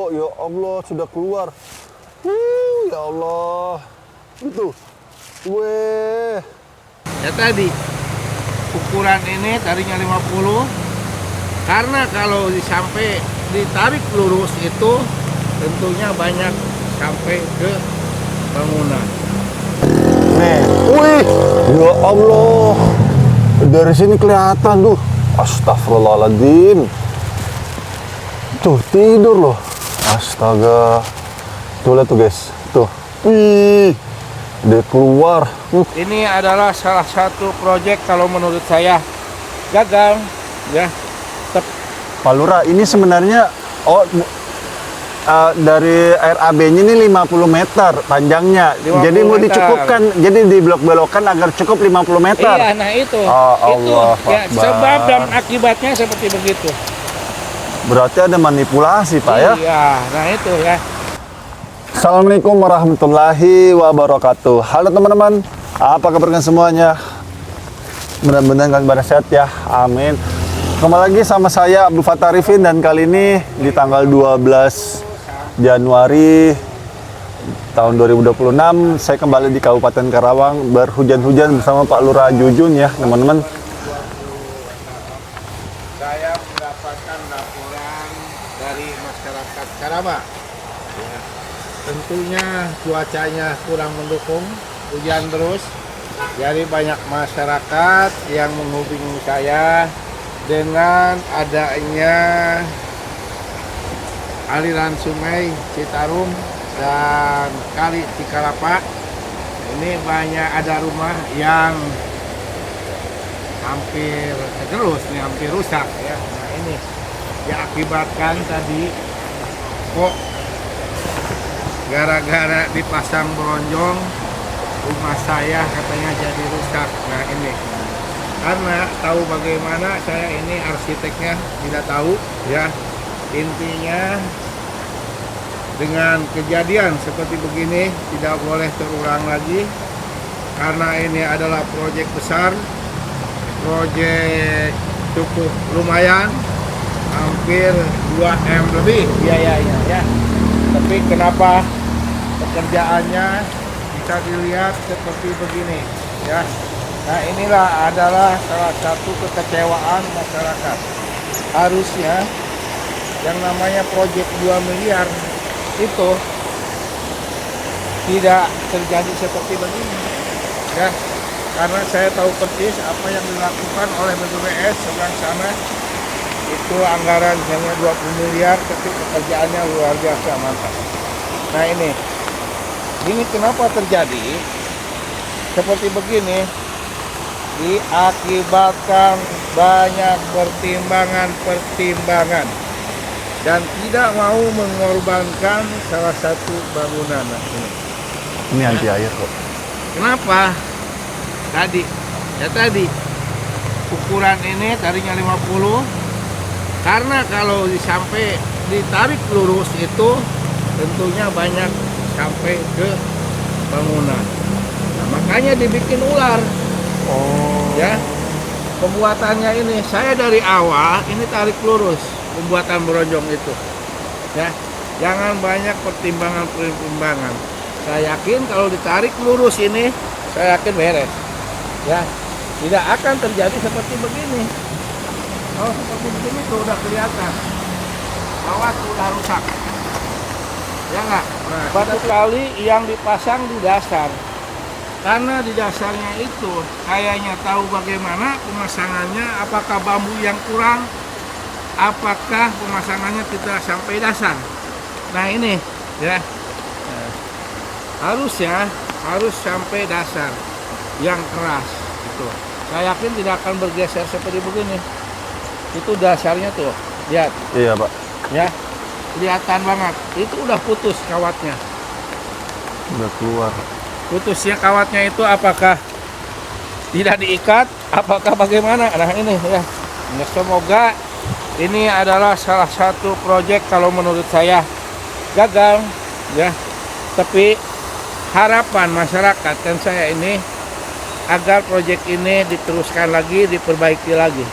Ya Allah, sudah keluar. Ya Allah. Itu. Weh. Ya tadi ukuran ini tadinya 50, karena kalau sampai ditarik lurus itu tentunya banyak sampai ke bangunan. Nih, wih, ya Allah, dari sini kelihatan tuh. Astagfirullahaladzim. Tuh tidur loh. Astaga. Tuh lihat tuh guys. Tuh. Wih, dia keluar. Ini adalah salah satu proyek kalau menurut saya gagal, ya. Pak Lurah, ini sebenarnya dari RAB-nya ini 50 meter panjangnya. 50 Jadi mau meter. dicukupkan, jadi dibelok-belokkan agar cukup 50 meter. Iya, nah itu. Allah Ya, Akbar. sebab dan akibatnya seperti begitu. Berarti ada manipulasi, Pak ya? Iya, nah itu ya. Assalamualaikum warahmatullahi wabarakatuh. Halo teman-teman, apa kabar kalian semuanya? Mudah-mudahan kalian pada sehat ya, amin. Kembali lagi sama saya Abdul Fattah Arifin, dan kali ini di tanggal 12 Januari tahun 2026 saya kembali di Kabupaten Karawang berhujan-hujan bersama Pak Lurah Jujun ya teman-teman. Saya mendapatkan laporan dari masyarakat Karawang. Ya, tentunya cuacanya kurang mendukung, hujan terus. Jadi banyak masyarakat yang menghubungi saya dengan adanya aliran sungai Citarum dan kali Cikalapa. Ini banyak ada rumah yang hampir tergerus, nih, hampir rusak ya. Nah ini diakibatkan tadi kok gara-gara dipasang bronjong rumah saya katanya jadi rusak. Nah ini karena tahu bagaimana saya ini arsiteknya tidak tahu ya. Intinya dengan kejadian seperti begini tidak boleh terulang lagi, karena ini adalah proyek besar, proyek cukup lumayan, hampir 2M lebih biayanya ya. Tapi kenapa pekerjaannya bisa dilihat seperti begini ya. Nah inilah adalah salah satu kekecewaan masyarakat. Harusnya yang namanya proyek 2 miliar itu tidak terjadi seperti begini ya, karena saya tahu persis apa yang dilakukan oleh BPBS sebelah sana. Itu anggaran hanya 20 miliar tapi pekerjaannya luar biasa mantap. Nah ini kenapa terjadi seperti begini, diakibatkan banyak pertimbangan dan tidak mau mengorbankan salah satu bangunan. Nah, Ini anti air kok. kenapa? Tadi ukuran ini tadinya 50, karena kalau sampai ditarik lurus itu tentunya banyak sampai ke bangunan. Nah, makanya dibikin ular. Ya, pembuatannya ini saya dari awal ini tarik lurus pembuatan bronjong itu. Ya, jangan banyak pertimbangan. Saya yakin kalau ditarik lurus ini, saya yakin beres. Ya, tidak akan terjadi seperti begini. Oh, seperti begini tuh udah kelihatan bahwa sudah rusak. Ya nggak? Nah, batu kali yang dipasang di dasar. Karena di dasarnya itu kayaknya tahu bagaimana pemasangannya, apakah bambu yang kurang, apakah pemasangannya tidak sampai dasar. Nah ini ya, harus sampai dasar yang keras itu. Saya yakin tidak akan bergeser seperti begini. Itu dasarnya tuh, lihat. Iya Pak. Ya, kelihatan banget. Itu udah putus kawatnya. Udah keluar. Putusnya kawatnya itu apakah tidak diikat, apakah bagaimana? Nah ini ya, semoga ini adalah salah satu proyek kalau menurut saya gagal ya. Tapi harapan masyarakat dan saya ini agar proyek ini diteruskan lagi, diperbaiki lagi,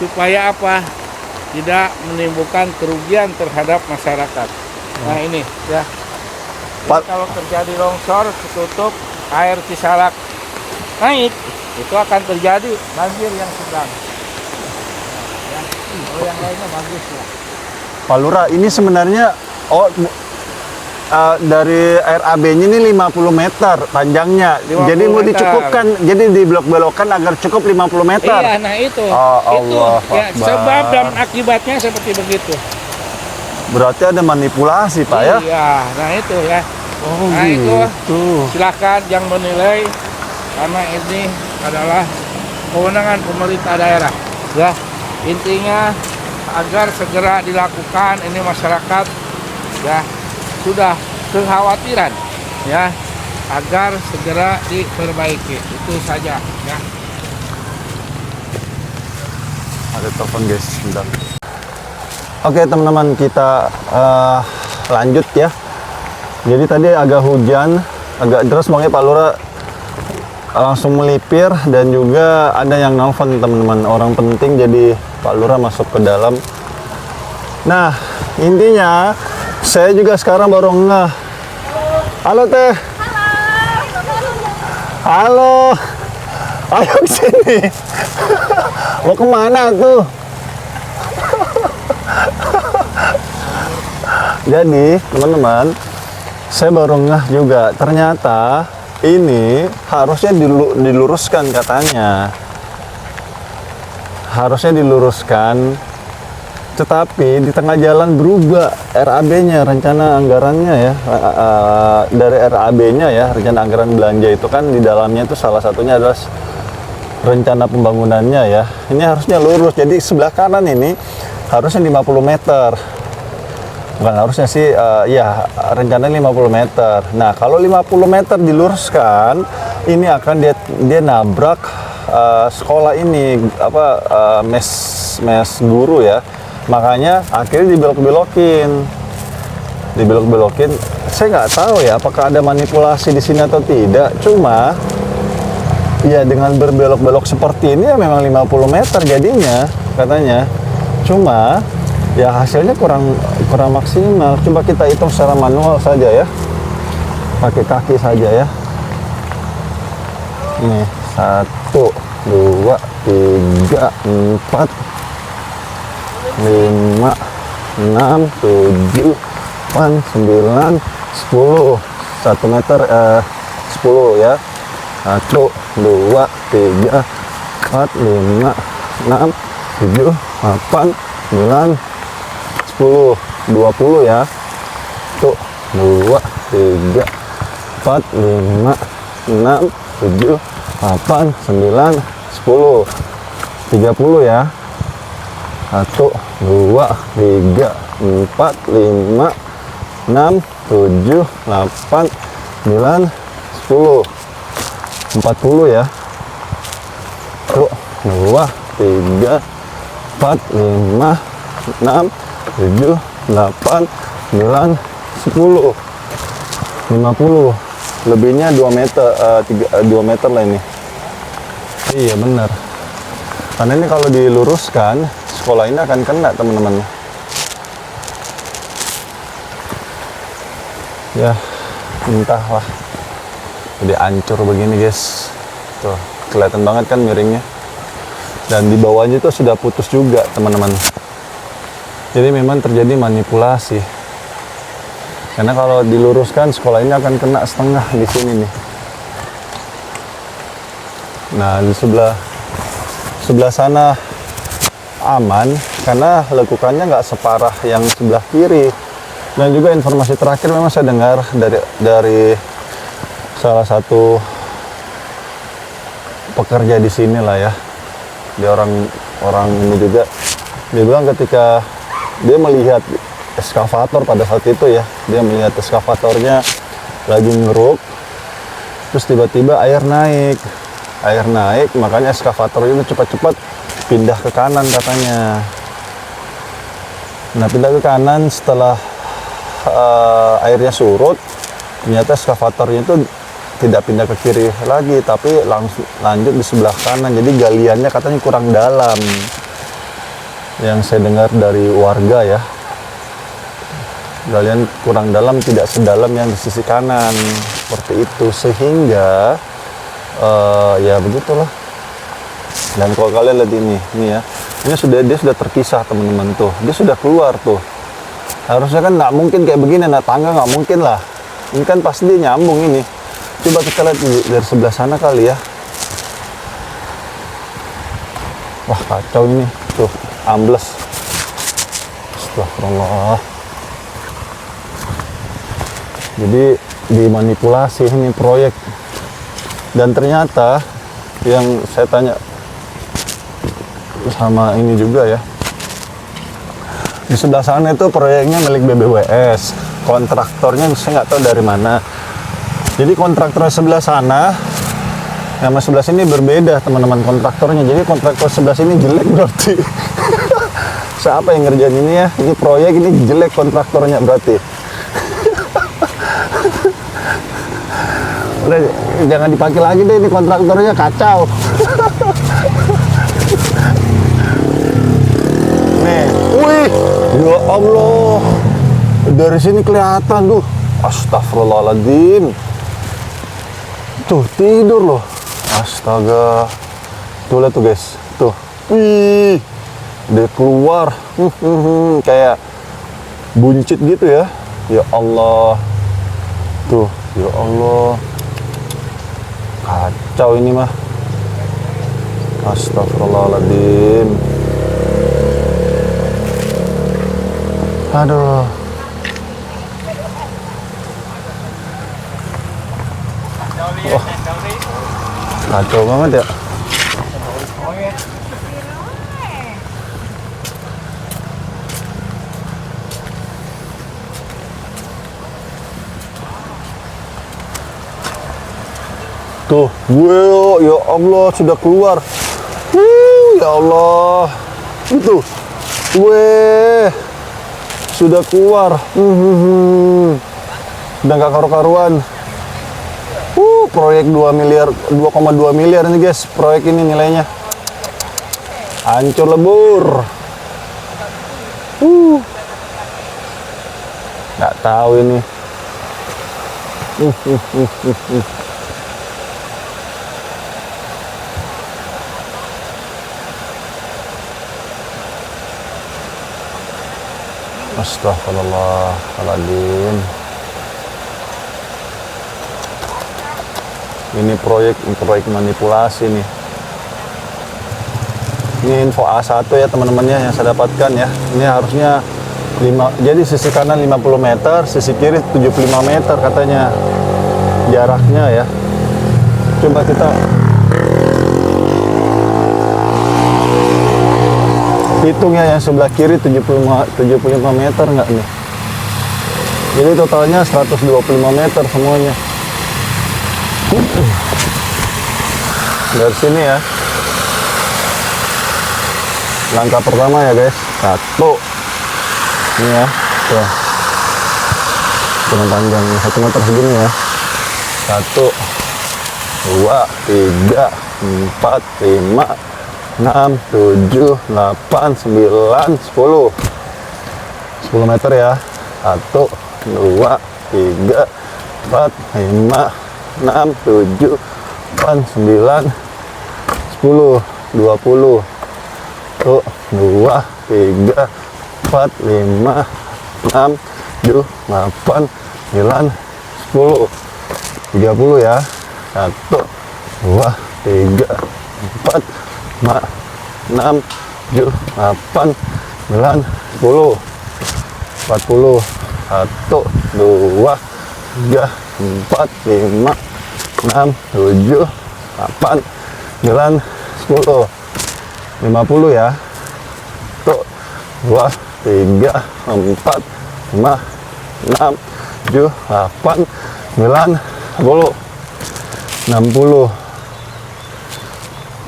supaya apa? Tidak menimbulkan kerugian terhadap masyarakat. Nah ini ya. Pak. Jadi kalau terjadi longsor, ketutup, air Cisalak naik, itu akan terjadi banjir yang sedang. Ya. Kalau yang lainnya bagus ya. Pak Lurah, ini sebenarnya dari RAB-nya ini 50 meter panjangnya. 50 Jadi mau meter. dicukupkan, jadi dibelok-belokkan agar cukup 50 meter. Iya, nah itu. Oh, Itu Allah ya, Akbar. sebab dan akibatnya seperti begitu. Berarti ada manipulasi, Pak ya? Iya, nah itu ya. Oh, Nah itu gitu. silakan yang menilai karena ini adalah kewenangan pemerintah daerah. Ya, intinya agar segera dilakukan ini masyarakat ya sudah kekhawatiran ya agar segera diperbaiki itu saja ya. Ada telepon guys, bentar. Oke teman-teman, kita lanjut ya. Jadi tadi agak hujan, agak deras, makanya Pak Lurah langsung melipir dan juga ada yang nelfon teman-teman, orang penting, jadi Pak Lurah masuk ke dalam. Nah intinya saya juga sekarang baru ngeh. Halo Teh. Halo. Ayo kesini. Mau kemana tuh? Jadi teman-teman, saya baru ngeh juga, ternyata ini harusnya diluruskan katanya. Harusnya diluruskan, tetapi di tengah jalan berubah RAB-nya, rencana anggarannya ya, dari RAB-nya ya, rencana anggaran belanja itu kan di dalamnya itu salah satunya adalah rencana pembangunannya ya. Ini harusnya lurus, jadi sebelah kanan ini harusnya 50 meter. Bukan harusnya sih, ya rencananya 50 meter. Nah kalau 50 meter diluruskan, ini akan dia nabrak sekolah ini, mes guru ya. Makanya akhirnya dibelok-belokin. Saya nggak tahu ya apakah ada manipulasi di sini atau tidak. Cuma ya dengan berbelok-belok seperti ini ya memang 50 meter jadinya katanya. Cuma ya hasilnya kurang maksimal. Coba kita hitung secara manual saja ya, pakai kaki saja ya. Ini 1, 2, 3, 4, 5, 6, 7, 8, 9, 10. 1 meter 10 ya. 1, 2, 3, 4, 5, 6, 7, 8, 9, 10, 20 ya. 1, 2, 3, 4, 5, 6, 7, 8, 9, 10, 30 ya. 1, 2, 3, 4, 5, 6, 7, 8, 9, 10, 40 ya. 1, 2, 3, 4, 5, 6, 7, 8, 9, 10, 50. Lebihnya 2 meter, 2 meter lah ini. Iya benar. Karena ini kalau diluruskan, sekolah ini akan kena teman-teman. Ya, entahlah. Jadi hancur begini guys. Tuh, kelihatan banget kan miringnya. Dan di bawahnya itu sudah putus juga teman-teman. Jadi memang terjadi manipulasi. Karena kalau diluruskan sekolah ini akan kena setengah di sini nih. Nah di sebelah sana aman karena lekukannya nggak separah yang sebelah kiri. Dan juga informasi terakhir memang saya dengar dari salah satu pekerja di sini lah ya. Dia orang ini juga, dia bilang ketika dia melihat eskavator pada saat itu ya, dia melihat eskavatornya lagi ngeruk, terus tiba-tiba air naik, makanya eskavator itu cepat-cepat pindah ke kanan katanya. Nah pindah ke kanan setelah airnya surut, ternyata eskavatornya itu tidak pindah ke kiri lagi, tapi langsung lanjut di sebelah kanan. Jadi galiannya katanya kurang dalam, yang saya dengar dari warga ya. galian kurang dalam, tidak sedalam yang di sisi kanan seperti itu, sehingga ya begitulah. Dan kalau kalian lihat ini ya, dia sudah terpisah teman-teman tuh, dia sudah keluar tuh. Harusnya kan nggak mungkin kayak begini, nah tangga nggak mungkin lah, ini kan pasti dia nyambung ini. Coba kita lihat dari sebelah sana kali ya. Wah kacau ini tuh, ambles. Astagfirullah. Jadi dimanipulasi ini proyek. Dan ternyata yang saya tanya sama ini juga ya, di sebelah sana itu proyeknya milik BBWS, kontraktornya saya nggak tahu dari mana. Jadi kontraktor sebelah sana sama sebelah sini berbeda teman-teman kontraktornya. Jadi kontraktor sebelah sini jelek berarti. Siapa yang ngerjain ini ya? Ini proyek ini jelek kontraktornya berarti. Udah, jangan dipakai lagi deh, ini kontraktornya kacau. Nih, wih, ya Allah, dari sini kelihatan tuh. Astagfirullahaladzim. Tuh tidur loh. Astaga. Tuh lihat tuh guys. Tuh. Wih. Dia keluar. Kayak buncit gitu ya. Ya Allah. Tuh. Ya Allah. Kacau ini mah. Astagfirullahaladzim. Aduh. Wah, kacau banget ya. Tuh, gue ya Allah sudah keluar. Ya Allah. Itu. Gue sudah keluar. Udah nggak karu-karuan. Proyek 2 miliar, 2,2 miliar ini guys, proyek ini nilainya. Hancur lebur. Nggak tahu ini. Astagfirullahaladzim. Ini proyek manipulasi nih. Ini info A1 ya teman-temannya yang saya dapatkan ya. Ini harusnya jadi sisi kanan 50 meter, sisi kiri 75 meter katanya jaraknya ya. Coba kita hitung ya, yang sebelah kiri 75 meter nggak nih? Jadi totalnya 125 meter semuanya. Dari sini ya, langkah pertama ya guys, 1 ini ya, tuh dengan panjangnya 1 meter segini ya, 1 2 3 4 5 6 7 8 9 10 meter ya, 1 2 3 4 5 6, 7, 8, 9, 10, 20. Tuh, 2, 3, 4, 5, 6, 7, 8, 9, 10. 30 ya. 1, 2, 3, 4, 5, 6, 7, 8, 9, 10. 40. 1, 2, 3, 4, 5, 6, 7, 8, 9, 10. 50 ya. Tuh, 2, 3, 4, 5, 6, 7, 8, 9, 10. 60.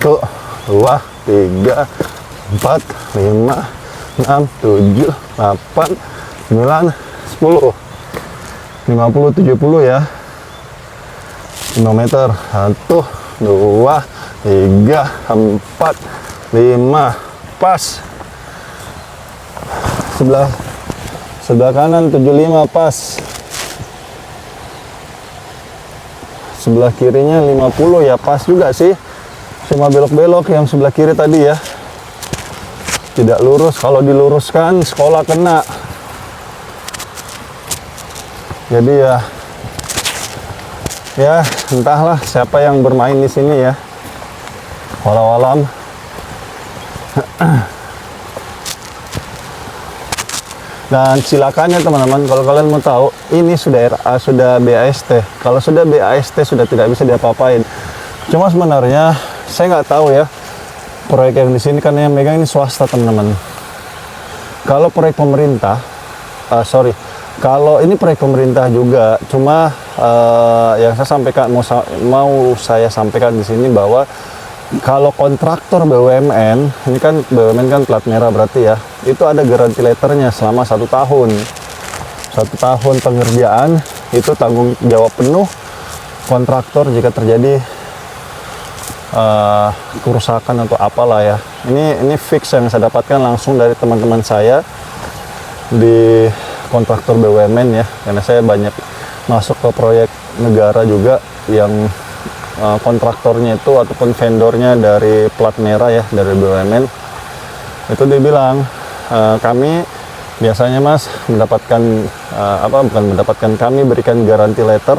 Tuh, 2, 3, 4, 5, 6, 7, 8, 9, 10. 50, 70 ya. 5 meter. 1, 2, 3, 4, 5. Pas. Sebelah kanan 75 pas. Sebelah kirinya 50 ya pas juga sih. Cuma belok-belok yang sebelah kiri tadi ya. Tidak lurus, kalau diluruskan sekolah kena. Jadi ya entahlah siapa yang bermain di sini ya. Walau alam. Dan silakan ya teman-teman, kalau kalian mau tahu, ini sudah BAST. Kalau sudah BAST sudah tidak bisa diapa-apain. Cuma sebenarnya saya nggak tahu ya, proyek yang di sini kan yang megang ini swasta teman-teman. Kalau proyek pemerintah, kalau ini proyek pemerintah juga, cuma yang saya sampaikan mau saya sampaikan di sini bahwa kalau kontraktor BUMN, ini kan BUMN kan plat merah berarti ya, itu ada garansi letternya selama 1 tahun. 1 tahun pengerjaan, itu tanggung jawab penuh kontraktor jika terjadi kerusakan atau apalah ya. Ini fix yang saya dapatkan langsung dari teman-teman saya di kontraktor BUMN ya, karena saya banyak masuk ke proyek negara juga yang kontraktornya itu ataupun vendornya dari plat merah ya, dari BUMN. Itu dia bilang kami biasanya mas mendapatkan bukan mendapatkan, kami berikan garansi letter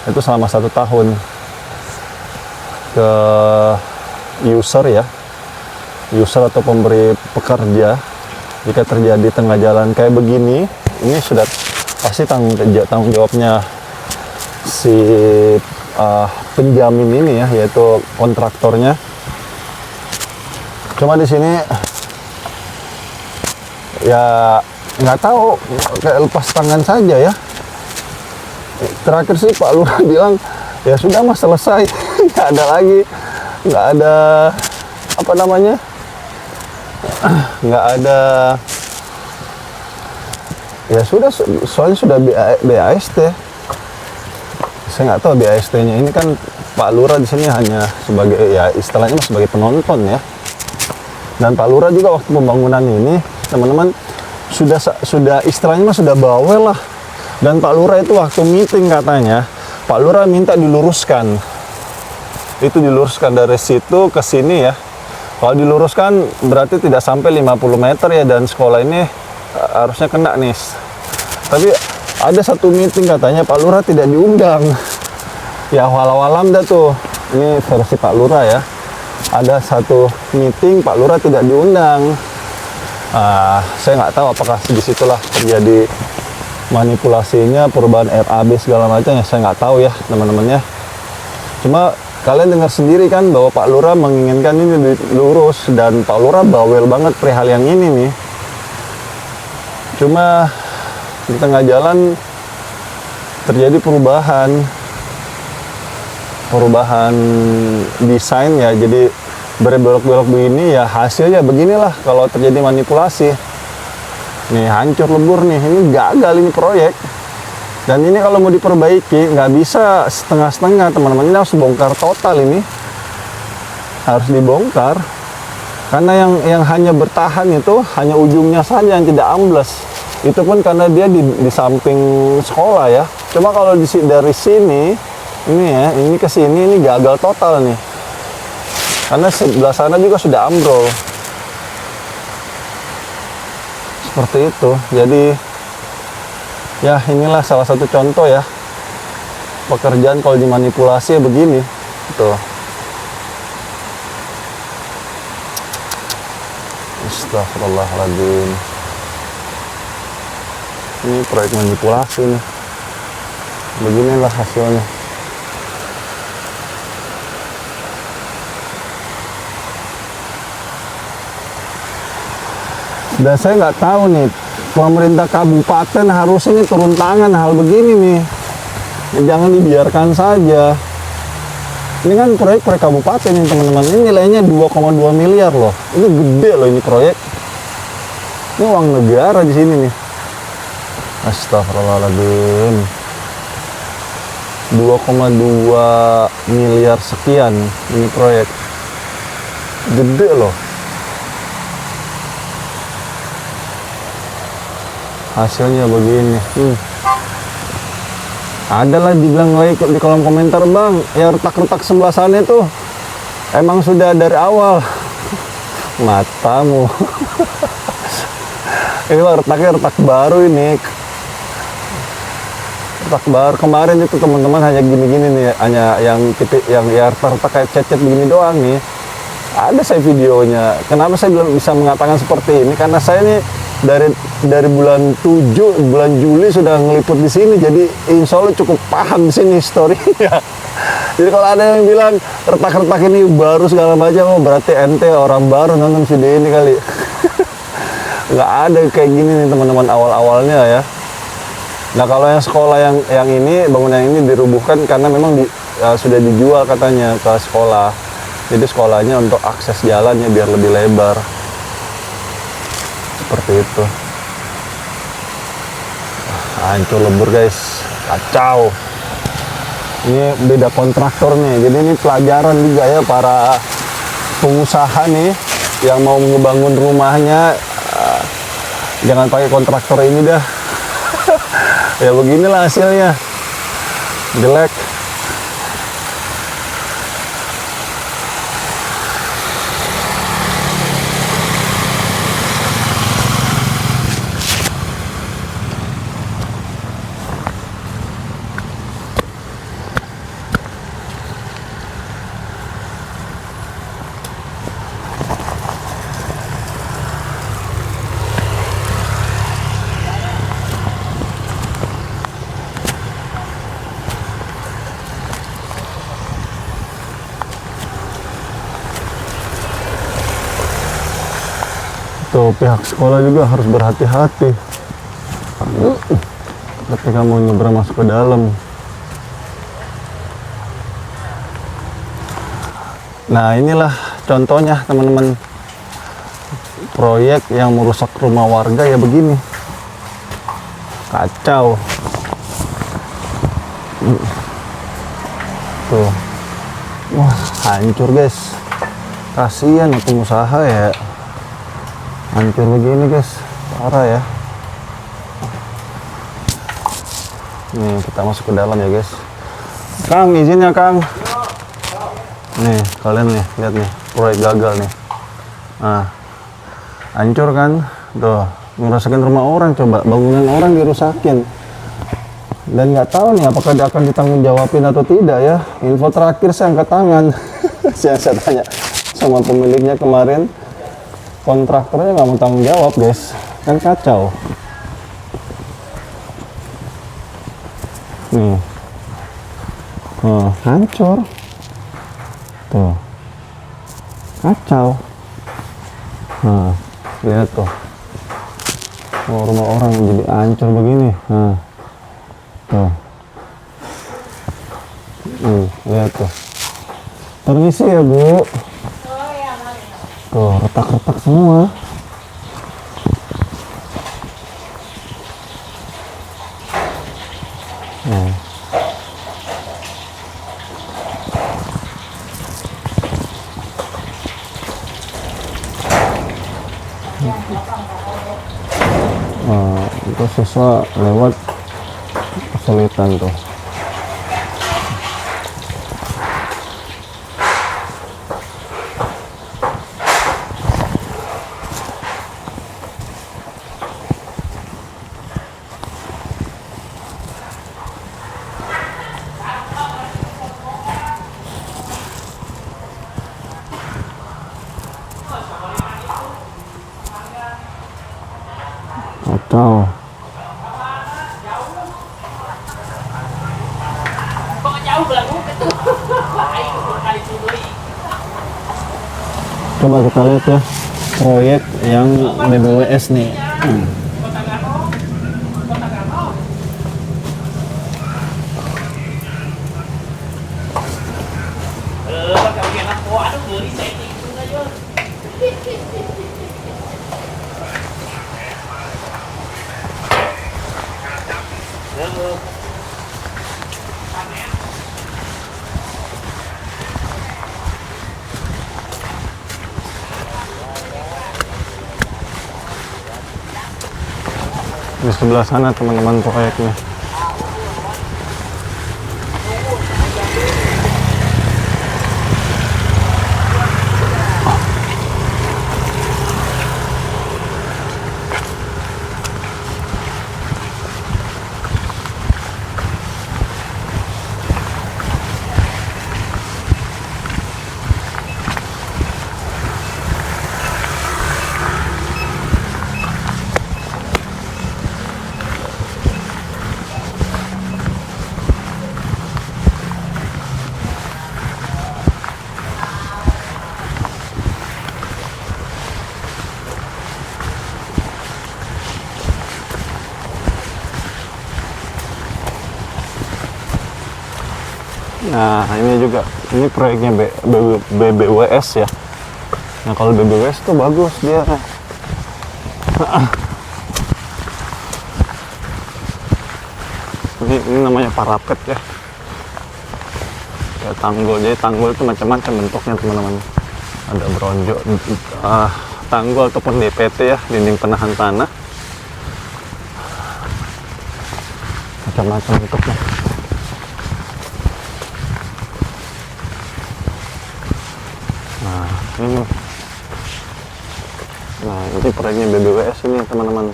itu selama 1 tahun ke user ya, user atau pemberi pekerja. Jika terjadi tengah jalan kayak begini, ini sudah pasti tanggung jawabnya si penjamin ini ya, yaitu kontraktornya. Cuma di sini ya nggak tahu, kayak lepas tangan saja ya. Terakhir sih Pak Lurah bilang ya sudah mas selesai. Nggak ada lagi, nggak ada apa namanya, nggak ada ya sudah, soalnya sudah BAST. Saya nggak tahu BAST-nya ini kan Pak Lurah di sini hanya sebagai ya istilahnya sebagai penonton ya. Dan Pak Lurah juga waktu pembangunan ini teman-teman sudah istilahnya sudah bawel lah. Dan Pak Lurah itu waktu meeting katanya Pak Lurah minta diluruskan. Itu diluruskan dari situ ke sini ya. Kalau diluruskan berarti tidak sampai 50 meter ya, dan sekolah ini harusnya kena nih. Tapi ada satu meeting katanya Pak Lurah tidak diundang. Ya walau alam dah tuh. Ini versi Pak Lurah ya. Ada satu meeting Pak Lurah tidak diundang. Saya nggak tahu apakah disitulah terjadi manipulasinya, perubahan RAB segala macam ya. Saya nggak tahu ya teman-temannya. Cuma kalian dengar sendiri kan bahwa Pak Lurah menginginkan ini lurus, dan Pak Lurah bawel banget perihal yang ini nih. Cuma di tengah jalan terjadi perubahan desain ya, jadi berbelok-belok begini ya, hasilnya beginilah kalau terjadi manipulasi. Nih hancur lebur nih, ini gagal ini proyek. Dan ini kalau mau diperbaiki nggak bisa setengah-setengah teman-teman, ini harus bongkar total, ini harus dibongkar. Karena yang hanya bertahan itu hanya ujungnya saja yang tidak ambles. Itu pun karena dia di samping sekolah ya. Cuma kalau dari sini, ini ya, ini ke sini ini gagal total nih. Karena sebelah sana juga sudah ambrol. Seperti itu. Jadi ya inilah salah satu contoh ya. Pekerjaan kalau dimanipulasi ya begini. Tuh. Astagfirullahaladzim. Ini proyek manipulasi nih. Beginilah hasilnya. Dan saya nggak tahu nih, pemerintah kabupaten harusnya ini turun tangan hal begini nih. Jangan dibiarkan saja. Ini kan proyek kabupaten nih teman-teman. Ini nilainya 2,2 miliar loh. Ini gede loh ini proyek. Ini uang negara di sini nih. Astagfirullahaladzim. 2,2 miliar sekian ini proyek. Gede loh. hasilnya begini. Ada lah dibilang lagi di kolom komentar, bang, ya retak-retak sebelah sana itu emang sudah dari awal. Matamu. Ini lah retaknya retak baru ini. Retak baru kemarin itu teman-teman hanya gini-gini nih, hanya yang titik yang ya retak kayak cet-cet begini doang nih. Ada saya videonya. Kenapa saya belum bisa mengatakan seperti ini? Karena saya nih dari bulan 7, bulan Juli sudah ngeliput di sini, jadi insya Allah cukup paham di sini historinya. Jadi kalau ada yang bilang retak-retak ini baru segala macam, oh berarti ente orang baru nonton video ini kali. Nggak ada kayak gini nih teman-teman awal-awalnya ya. Nah kalau yang sekolah yang ini, bangunan ini dirubuhkan karena memang sudah dijual katanya ke sekolah. Jadi sekolahnya untuk akses jalannya biar lebih lebar. Seperti itu. Hancur lebur guys, kacau. Ini beda kontraktor nih, jadi ini pelajaran juga ya para pengusaha nih yang mau ngebangun rumahnya, jangan pakai kontraktor ini dah. Ya beginilah hasilnya, jelek. Tuh, pihak sekolah juga harus berhati-hati ketika mau nyebrang masuk ke dalam. Nah, inilah contohnya teman-teman, proyek yang merusak rumah warga ya begini. Kacau. Tuh. Wah, hancur guys. Kasihan ya pengusaha ya. Hancur begini guys, parah ya. Nih kita masuk ke dalam ya guys. Kang, izin ya Kang. Nih kalian nih lihat nih, proyek gagal nih. Nah, hancur kan? Tuh, ngerusakin rumah orang, coba bangunan orang dirusakin. Dan nggak tahu nih apakah dia akan ditanggung jawabin atau tidak ya. Info terakhir saya angkat tangan. Saya tanya sama pemiliknya kemarin. Kontraktornya nggak mau tanggung jawab guys, kan kacau. Nih, hancur, tuh, kacau. Nah, lihat tuh, rumah orang jadi hancur begini. Nah, tuh, lihat tuh. Permisi ya Bu. Tuh, retak-retak semua. Itu siswa lewat kesulitan tuh. Kacau. Coba kita lihat ya proyek yang BBWS nih. Di sebelah sana teman-teman proyeknya. Nah, ini juga, ini proyeknya BBWS ya. Nah, kalau BBWS tuh bagus dia. Ini namanya parapet ya. Kayak tanggul, jadi tanggul itu macam-macam bentuknya teman-teman. Ada bronjo, tanggul ataupun DPT ya, dinding penahan tanah. Macam-macam bentuknya. Nah, ini proyeknya BBWS ini teman-teman.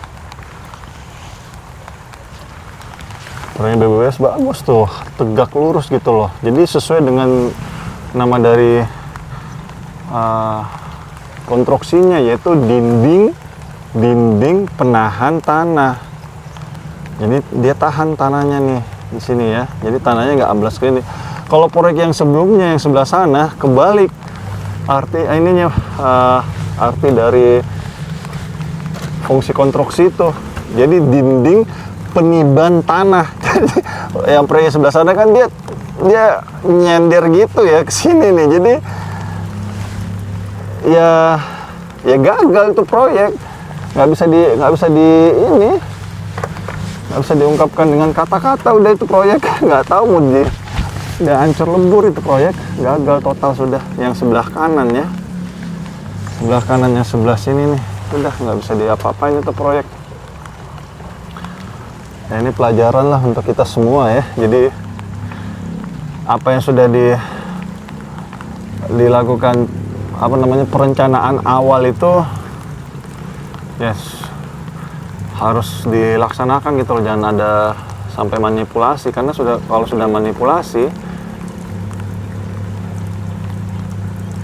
Proyeknya BBWS bagus tuh, tegak lurus gitu loh. Jadi sesuai dengan nama dari konstruksinya, yaitu dinding penahan tanah. Jadi dia tahan tanahnya nih di sini ya. Jadi tanahnya nggak amblas ke ini. Kalau proyek yang sebelumnya yang sebelah sana kebalik. Arti dari fungsi konstruksi itu, jadi dinding peniban tanah. Yang proyek sebelah sana kan dia nyender gitu ya ke sini nih. Jadi ya gagal itu proyek. Nggak bisa diungkapkan dengan kata-kata. Udah itu proyek nggak tahu mau udah hancur lebur itu proyek, gagal total sudah. Yang sebelah kanan ya, sebelah kanannya sebelah sini nih, udah nggak bisa diapa-apain itu proyek. Nah, ini pelajaran lah untuk kita semua ya. Jadi apa yang sudah dilakukan perencanaan awal itu harus dilaksanakan gitu loh, jangan ada sampai manipulasi, karena kalau sudah manipulasi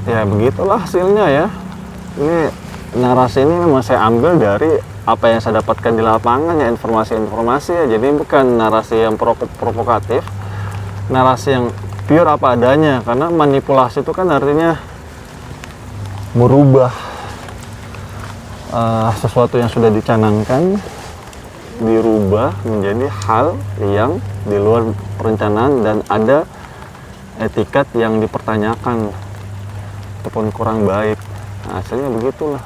ya begitulah hasilnya ya. Ini narasi ini memang saya ambil dari apa yang saya dapatkan di lapangan ya, informasi-informasi ya. Jadi bukan narasi yang provokatif, narasi yang pure apa adanya. Karena manipulasi itu kan artinya merubah sesuatu yang sudah dicanangkan, dirubah menjadi hal yang di luar perencanaan dan ada etikat yang dipertanyakan ataupun kurang baik. Nah, hasilnya begitulah.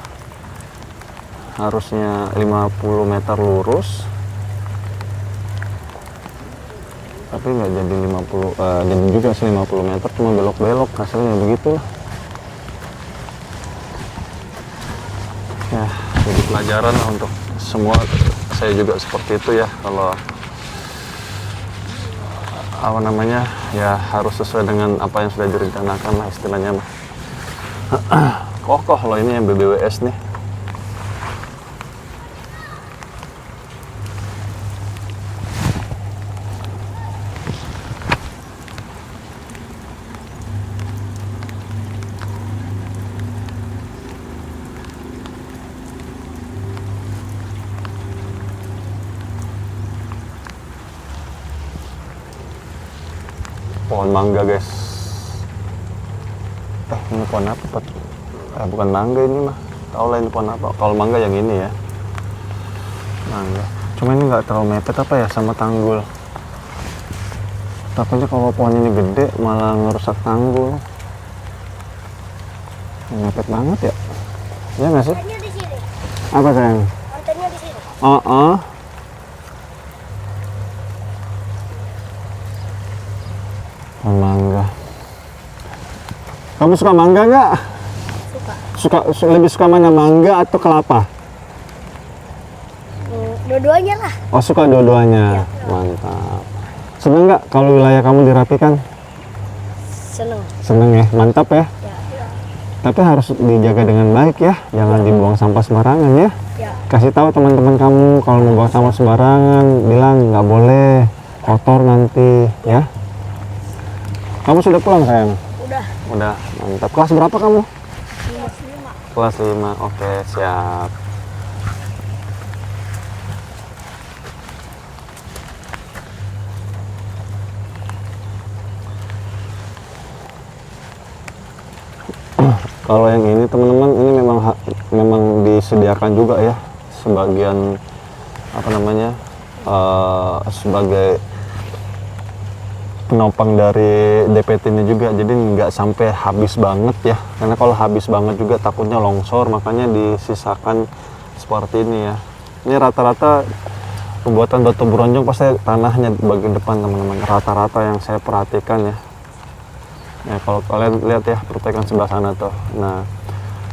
Harusnya 50 meter lurus tapi nggak jadi 50, jadi juga sih 50 meter cuma belok-belok, hasilnya begitulah ya. Jadi pelajaran lah untuk semua. Saya juga seperti itu ya, kalau ya harus sesuai dengan apa yang sudah direncanakan lah istilahnya mah. Kokoh loh ini yang BBWS nih. Pohon mangga guys. Ini pohon apa Pak? Bukan mangga ini mah. Tahu lah ini pohon apa. Kalau mangga yang ini ya, mangga. Cuma ini nggak terlalu mepet apa ya sama tanggul. Takutnya kalau pohon ini gede malah ngerusak tanggul. Mepet banget ya. Iya nggak sih? Di sini. Apa sayang? Antenya di sini. Mangga. Kamu suka mangga nggak? Suka. Lebih suka mana, mangga atau kelapa? Dua-duanya lah. Oh, suka dua-duanya. Ya. Mantap. Seneng nggak kalau wilayah kamu dirapikan? Seneng. Seneng ya, mantap ya. Ya. Tapi harus dijaga dengan baik ya, jangan dibuang sampah sembarangan ya. Ya. Kasih tahu teman-teman kamu kalau mau buang sampah sembarangan, bilang nggak boleh, kotor nanti ya. Kamu sudah pulang sayang? Udah. Udah, mantap. Kelas berapa kamu? 5. Kelas 5, oke siap. Kalau yang ini teman-teman, ini memang disediakan juga ya sebagian apa namanya sebagai penopang dari DPT-nya juga, jadi nggak sampai habis banget ya, karena kalau habis banget juga takutnya longsor, makanya disisakan seperti ini ya. Ini rata-rata pembuatan batu bronjong pasti tanahnya bagian depan teman-teman, rata-rata yang saya perhatikan ya. Ya kalau kalian lihat ya perpekan sebelah sana tuh, nah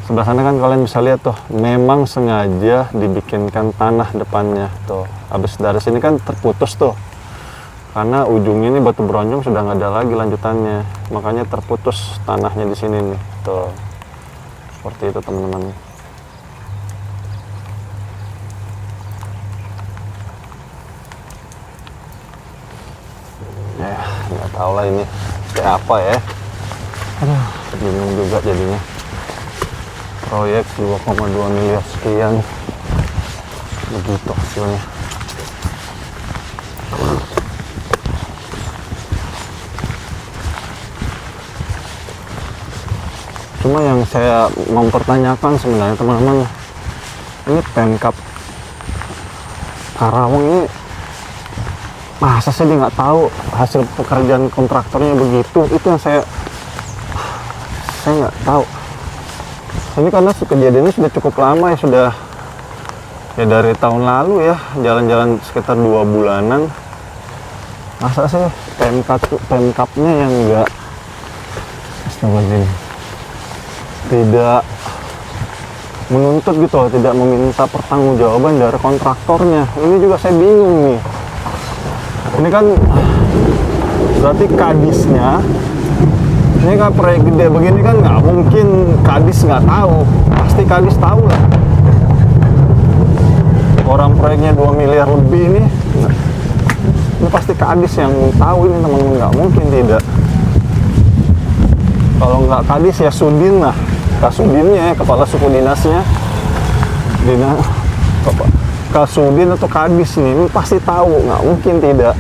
sebelah sana kan kalian bisa lihat tuh, memang sengaja dibikinkan tanah depannya tuh. Habis dari sini kan terputus tuh, karena ujungnya ini batu bronjong sudah nggak ada lagi lanjutannya, makanya terputus tanahnya di sini nih tuh, seperti itu teman-teman. Ya nggak tahu lah ini kayak apa ya. Aduh, bingung juga jadinya. Proyek 2,2 miliar sekian, begitu hasilnya. Cuma yang saya mempertanyakan sebenarnya teman-teman, ini Pemkab Karawang ini masa sih dia nggak tahu hasil pekerjaan kontraktornya begitu? Itu yang saya nggak tahu. Ini karena kejadiannya sudah cukup lama ya, sudah ya dari tahun lalu ya, jalan-jalan sekitar 2 bulanan. Masa sih Pemkabnya yang nggak, astagfirullahaladzim, tidak menuntut gitu, tidak meminta pertanggungjawaban dari kontraktornya. Ini juga saya bingung nih. Ini kan berarti kadisnya, ini kan proyek gede begini kan nggak mungkin kadis nggak tahu, pasti kadis tahu lah. Orang proyeknya 2 miliar lebih ini pasti kadis yang tahu ini teman-teman, nggak mungkin tidak. Kalau nggak kadis ya Sudin lah, Kasudinnya ya, kepala suku dinasnya, Kasudin atau kadis nih, ini pasti tahu, nggak mungkin tidak.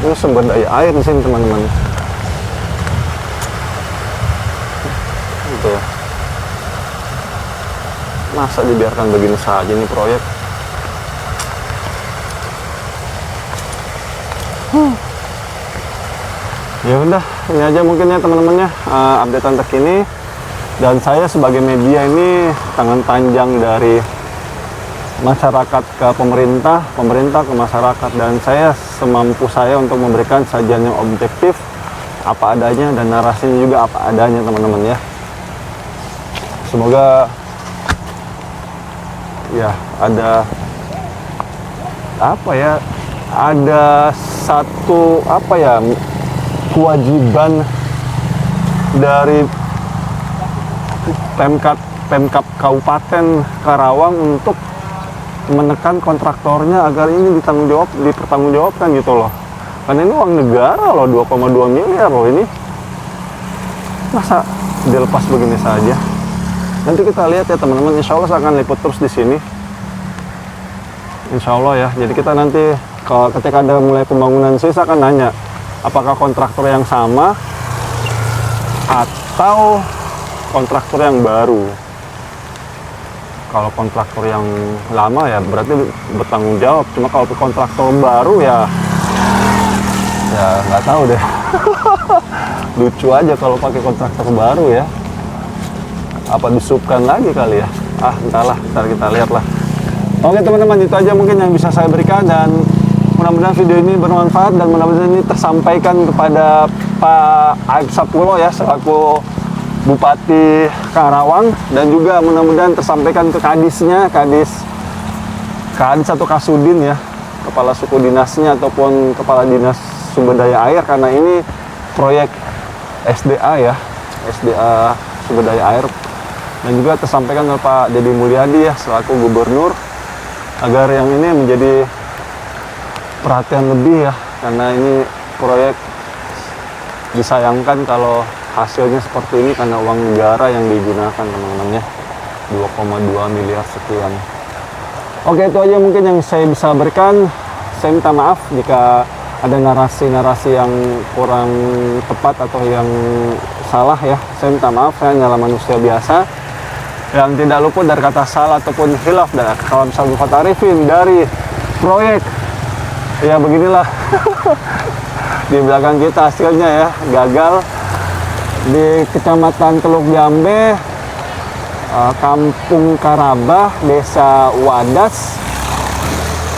Ini sumber daya air di sini teman-teman. Itu. Masa dibiarkan begini saja nih proyek? Ya udah, ini aja mungkin ya teman-teman ya, updatean terkini. Dan saya sebagai media ini tangan panjang dari masyarakat ke pemerintah, pemerintah ke masyarakat, dan saya semampu saya untuk memberikan sajian yang objektif, apa adanya, dan narasinya juga apa adanya teman-teman ya. Semoga ya ada apa ya, ada satu apa ya, kewajiban dari Pemkab Kabupaten Karawang untuk menekan kontraktornya agar ini dipertanggungjawabkan gitu loh. Karena ini uang negara loh, 2,2 miliar loh ini. Masa dilepas begini saja? Nanti kita lihat ya teman-teman, insya Allah saya akan liput terus di sini. Insya Allah ya. Jadi kita nanti ketika ada mulai pembangunan sih, saya akan nanya apakah kontraktor yang sama atau kontraktor yang baru. Kalau kontraktor yang lama ya berarti bertanggung jawab. Cuma kalau kontraktor baru ya nggak tahu deh. Lucu aja kalau pakai kontraktor baru ya. Apa disubkan lagi kali ya? Entahlah, ntar kita lihat lah. Oke teman-teman, itu aja mungkin yang bisa saya berikan, dan mudah-mudahan video ini bermanfaat dan mudah-mudahan ini tersampaikan kepada Pak Aib Sapulo ya, selaku Bupati Karawang, dan juga mudah-mudahan tersampaikan ke kadisnya, kadis atau kasudin ya, kepala suku dinasnya ataupun kepala dinas sumber daya air, karena ini proyek SDA ya, SDA sumber daya air, dan juga tersampaikan oleh Pak Deddy Mulyadi ya selaku gubernur, agar yang ini menjadi perhatian lebih ya, karena ini proyek disayangkan kalau hasilnya seperti ini karena uang negara yang digunakan teman-teman ya, 2,2 miliar sekian. Oke, itu aja mungkin yang saya bisa berikan. Saya minta maaf jika ada narasi-narasi yang kurang tepat atau yang salah ya. Saya minta maaf, saya hanyalah manusia biasa yang tidak luput dari kata salah ataupun hilaf. Dan kalau misalnya Bapak Arifin dari proyek, ya beginilah. Di belakang kita hasilnya ya, gagal di Kecamatan Teluk Jambe, Kampung Karabah, Desa Wadas,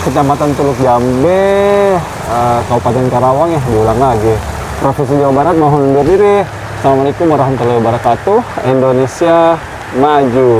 Kecamatan Teluk Jambe, Kabupaten Karawang ya, diulang lagi. Provinsi Jawa Barat, mohon undur diri. Assalamualaikum warahmatullahi wabarakatuh. Indonesia maju.